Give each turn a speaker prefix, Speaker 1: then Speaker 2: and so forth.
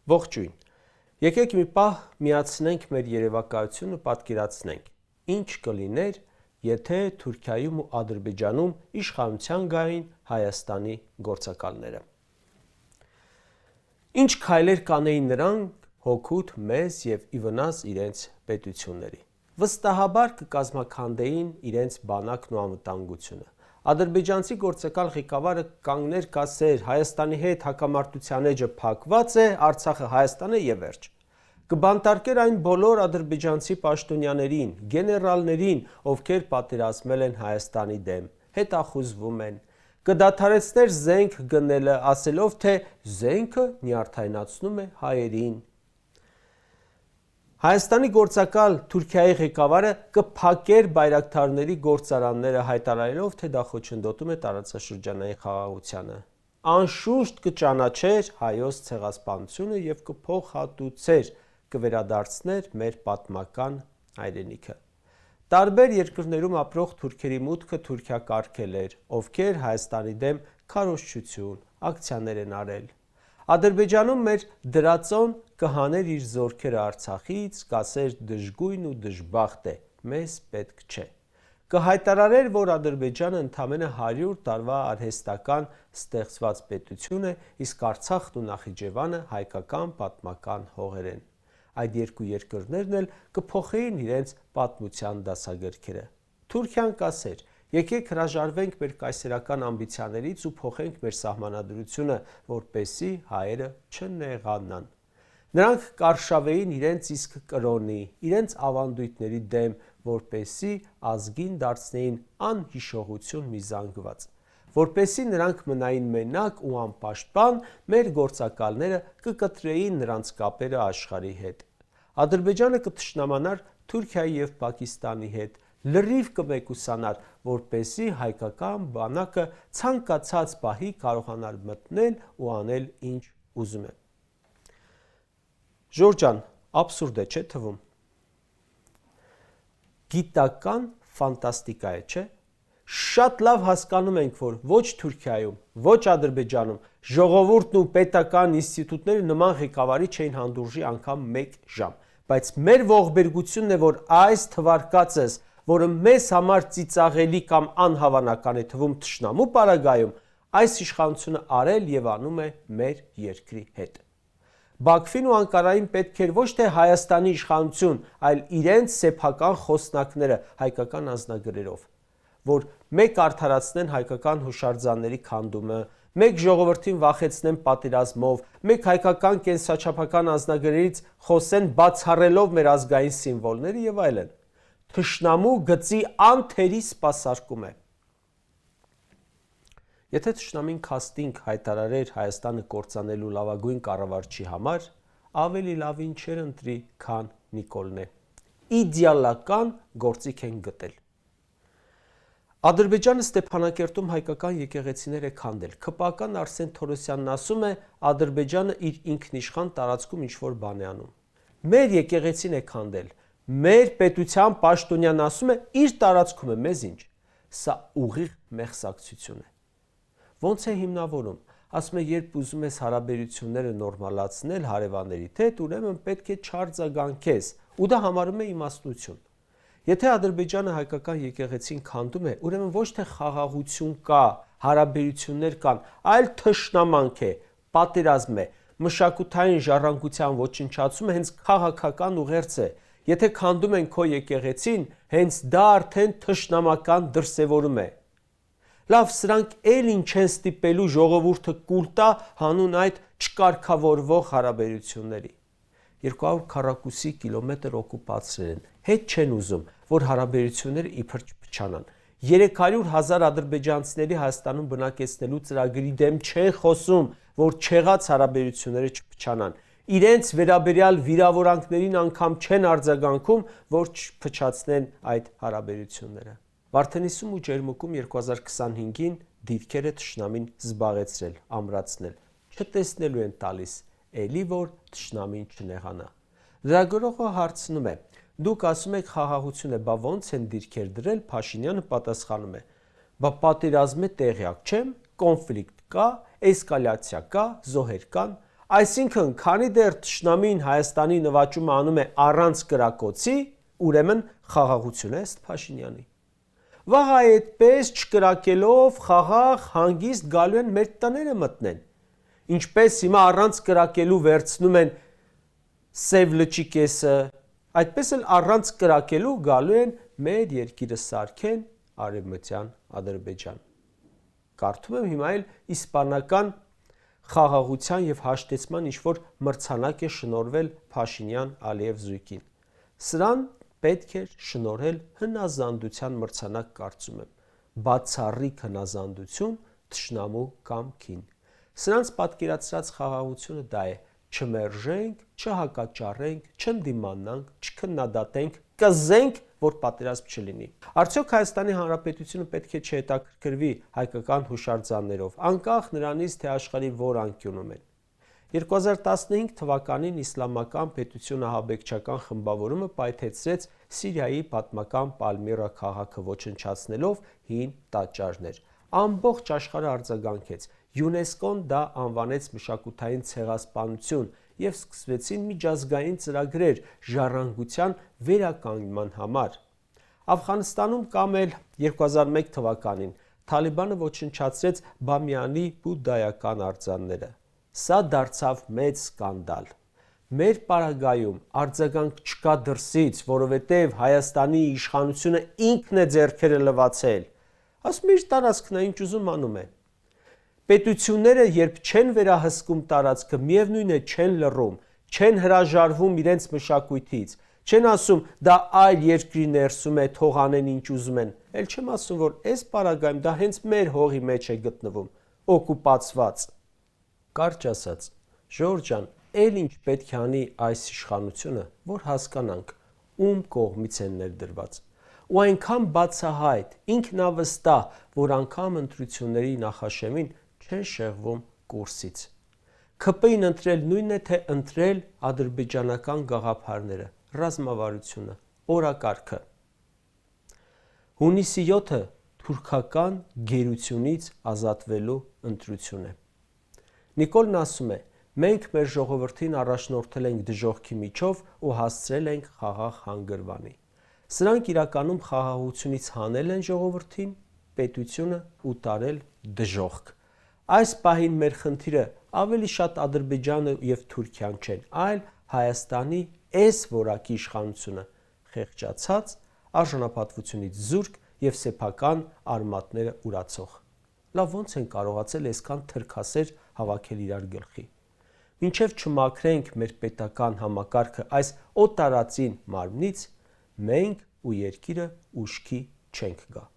Speaker 1: Ողջույն։ Եկեք մի պահ միացնենք մեր երևակայությունը, պատկերացնենք, ինչ կլիներ, եթե Թուրքիայում ու Ադրբեջանում իշխանության գային Հայաստանի գործակալները։ Ինչ քայլեր կանեին նրանք հօգուտ մեզ եւ ի վնաս իրենց պետությունների։ Վստահաբար կկազմաքանդեին իրենց բանակն ու անվտանգությունը։ Ադրբեջանցի գործակալ ղեկավարը կանգներ կասեր Հայաստանի հետ հակամարտության էջը փակված է, Արցախը Հայաստան է եւ վերջ։ Կբանտարկեր այն բոլոր ադրբեջանցի պաշտոնյաներին, գեներալներին, ովքեր պատերազմել են Հայաստանի դեմ, հետախուզվում են, կդադարեցներ զենք գնելը, ասելով, թե զենքը նյարդայնացնում է հայերին։ Հայաստանի գործակալ Թուրքիայի ղեկավարը կփակեր բայրակթարների գործարանները, հայտարարելով, թե դա խոչընդոտում է տարածաշրջանային խաղաղությանը։ Անշուշտ կճանաչեր հայոց ցեղասպանությունը եւ կփոխհատուցեր, կվերադարձներ մեր պատմական հայրենիքը։ Տարբեր երկրներում ապրող թուրքերի մուտքը Թուրքիա կարգել էր, ովքեր Հայաստանի դեմ քարոզչություն, ակցիաներ են արել։ Ադրբեջանում մեր դրածոն կհաներ իր զորքերը Արցախից, կասեր դժգույն ու դժբախտ է, մեզ պետք չէ։ Կհայտարարեր, որ Ադրբեջանը ընդամենը 100 տարվա արհեստական ստեղծված պետություն է, իսկ Արցախն ու Նախիջևանը հայկական պատմական հողեր են։ Այդ երկու երկրներն էլ կփոխեին իրենց պատմության դասագրքերը։ Թուրքիան կասեր. եկեք հրաժարվենք մեր կայսերական ամբիցիաներից ու փոխենք մեր սահմանադրությունը, որպեսզի հայերը չնեղանան։ Նրանք կարշավեին իրենց իսկ կրոնի, իրենց ավանդույթների դեմ, որպեսզի ազգին դարձնեին անհիշողություն մի զանգված։ Որպեսզի նրանք մնային մենակ ու անպաշտպան, մեր գործակալները կկտրեին նրանց կապերը աշխարհի հետ։ Ադրբեջանը կթշնամանար Թուրքիայի եւ Պակիստանի հետ, լրիվ կմեկուսանար, որպեսզի հայկական բանակը ցանկացած պահի կարողանար մտնել ու անել ինչ ուզում է։ Ժորժան, աբսուրդ է, չէ՞ թվում։ Գիտական ֆանտաստիկա է, չէ՞։ Շատ լավ հասկանում ենք, որ ոչ Թուրքիայում, ոչ Ադրբեջանում ժողովուրդն ու պետական ինստիտուտները նման ղեկավարի չէին հանդուրժի անգամ 1 ժամ, բայց մեր ողբերգությունն է, որ այս թվարկածս, որը մեզ համար ծիծաղելի կամ անհավանական է թվում թշնամու պարագայում, այս իշխանությունը արել եւ անում է մեր երկրի հետ։ Բաքվին ու Անկարային պետք էր ոչ թե Հայաստանի իշխանություն, այլ իրենց սեփական խոսնակները հայկական անձնագրերով, որ մեկ արդարացնեն հայկական հուշարձանների քանդումը, մեկ ժողովրդին վախեցնեն պատերազմով, մեկ հայկական կենսաչափական անձնագրերից խոսեն բացառելով մեր ազգային սիմվոլները եւ այլն։ Թշնամու գծի անթերի սպասարկում է։ Եթե թշնամին քաստինգ հայտարարեր Հայաստանը կործանելու լավագույն կառավարչի համար, ավելի լավին չէր ընտրի, քան Նիկոլն է։ Իդեալական գործիք են գտել։ Ադրբեջանը Ստեփանակերտում հայկական եկեղեցիներ է քանդել։ ՔՊԱ-ական Արսեն Թորոսյանն ասում է, Ադրբեջանը իր ինքնիշխան տարածքում ինչ-որ բան է անում։ Մեր եկեղեցին է քանդել։ Մեր պետության պաշտոնյան ասում է, իր տարածքում է, մեզ ինչ։ Սա ուղիղ մեղսակցություն է։ Ոնց է հիմնավորում։ Ասում է, երբ ուզում ես հարաբերությունները նորմալացնել հարևաններիդ հետ, ուրեմն պետք է չարձագանքես, ու դա համարում է իմաստնություն։ Եթե Ադրբեջանը հայկական եկեղեցին քանդում է, ուրեմն ոչ թե խաղաղություն կա, հարաբերություններ կան, այլ թշնամանք է, պատերազմ է, մշակութային ժառանգության ոչնչացումը հենց քաղաքական ուղերձ է։ Եթե քանդում են քո եկեղեցին, հենց դա արդեն թշնամական դրսևորում է։ Լավ, սրանք էլ ինչ են ստիպելու ժողովուրդը կուլ տա հանուն այդ չկարգավորվող հարաբերությունների։ 200 քառակուսի կիլոմետր օկուպացրել են, հետ չեն ուզում, որ հարաբերությունները իբր չփչանան։ 300,000 ադրբեջանցիների Հայաստանում բնակեցնելու ծրագրի դեմ չեն խոսում, որ չեղած հարաբերությունները չփչանան։ Իրենց վերաբերյալ վիրավորանքներին անգամ չեն արձագանքում, որ չփչացնեն այդ հարաբերությունները։ Վարդենիսում ու Ջերմուկում 2025-ին դիրքերը թշնամին զբաղեցրել, ամրացնել, չտեսնելու են տալիս, էլի որ թշնամին չնեղանա։ Լրագրողը հարցնում է. Դուք ասում եք խաղաղություն է, բա ոնց են դիրքեր դրել, Փաշինյանը պատասխանում է. Բա պատերազմի տեղյակ չեմ, կոնֆլիկտ կա, էսկալացիա կա, զոհեր կան, Այսինքն, քանի դեռ թշնամին Հայաստանի նվաճումը անում է առանց կրակոցի, ուրեմն խաղաղություն է ըստ Փաշինյանի։ Վաղ այդպես չկրակելով խաղաղ հանգիստ գալու են մեր տները մտնեն։ Ինչպես հիմա առանց կրակելու վերցնում են Սև լճի կեսը, այդպես էլ առանց կրակելու գալու են մեր երկիրը սարքեն Արևմտյան Ադրբեջան։ Կարդում եմ հիմա էլ իսպանական խաղաղության եւ հաշտեցման ինչ-որ մրցանակ է շնորհվել Փաշինյան-Ալիև զույգին։ Սրան պետք է շնորհել հնազանդության մրցանակ, կարծում եմ, բացառիկ հնազանդություն թշնամու կամքին։ Սրանց պատկերացրած խաղաղությունը դա է. չմերժենք, չհակաճառենք, չընդդիմանանք, չքննադատենք, կզենք, որ պատերազմ չլինի։ Արդյոք Հայաստանի Հանրապետությունը պետք է չհետաքրքրվի հայկական հուշարձաններով, անկախ նրանից, թե աշխարհի որ անկյունում են։ 2015 թվականին Իսլամական պետություն ահաբեկչական խմբավորումը պայթեցրեց Սիրիայի պատմական Պալմիրա քաղաքը ոչնչացնելով հին տաճարներ։ Ամբողջ աշխարհը արձագանքեց։ ՅՈՒՆԵՍԿՕ-ն դա անվանեց մշակութային ցեղասպանություն եւ սկսվեցին միջազգային ծրագրեր ժառանգության վերականգնման համար։ Աֆղանստանում կամ էլ 2001 թվականին Թալիբանը ոչնչացրեց Բամյանի բուդդայական արձանները։ Սա դարձավ մեծ սկանդալ։ Մեր պարագայում արձագանք չկա դրսից, որովհետև Հայաստանի իշխանությունը ինքն է ձեռքերը լվացել։ Ասում իր տարածքն է, ինչ ուզում անում է։ Պետությունները, երբ չեն վերահսկում տարածքը, միևնույն է չեն լռում, չեն հրաժարվում իրենց մշակույթից, չեն ասում դա այլ երկրի ներսում է, թող անեն ինչ ուզում են, էլ չեմ ասում, որ այս պարագայում դա հենց մեր հողի մեջ է գտնվում, օկուպացված։ Կարճ ասած, Ժորժ ջան, էլ ինչ պետք է անի այս իշխանությունը, որ հասկանանք, ում կողմից են ներդրված։ Ու այնքան բացահայտ, ինքնավստահ, որ անգամ ընտրությունների նախաշեմին չեն շեղվում կուրսից։ ՔՊ-ին ընտրել նույնն է, թե ընտրել ադրբեջանական գաղափարները, ռազմավարությունը, օրակարգը։ Հունիսի 7-ը թուրքական գերությունից ազատվելու ընտրություն է։ Նիկոլն ասում է. մենք մեր ժողովրդին առաջնորդել ենք դժոխքի միջով ու հասցրել ենք խաղաղ հանգրվանի։ Սրանք իրականում խաղաղությունից հանել են ժողովրդին, պետությունը ու տարել դժոխք։ Այս պահին մեր խնդիրը ավելի շատ Ադրբեջանը եւ Թուրքիան չեն, այլ Հայաստանի այս որակի իշխանությունը, խեղճացած, արժանապատվությունից զուրկ եւ սեփական արմատները ուրացող։ Լավ ո՞նց են կարողացել այսքան թրքասեր հավաքել իրար գլխի։ Մինչև չմաքրենք մեր պետական համակարգը այս օտարածին մարմնից, մենք ու երկիրը ուշքի չենք գա։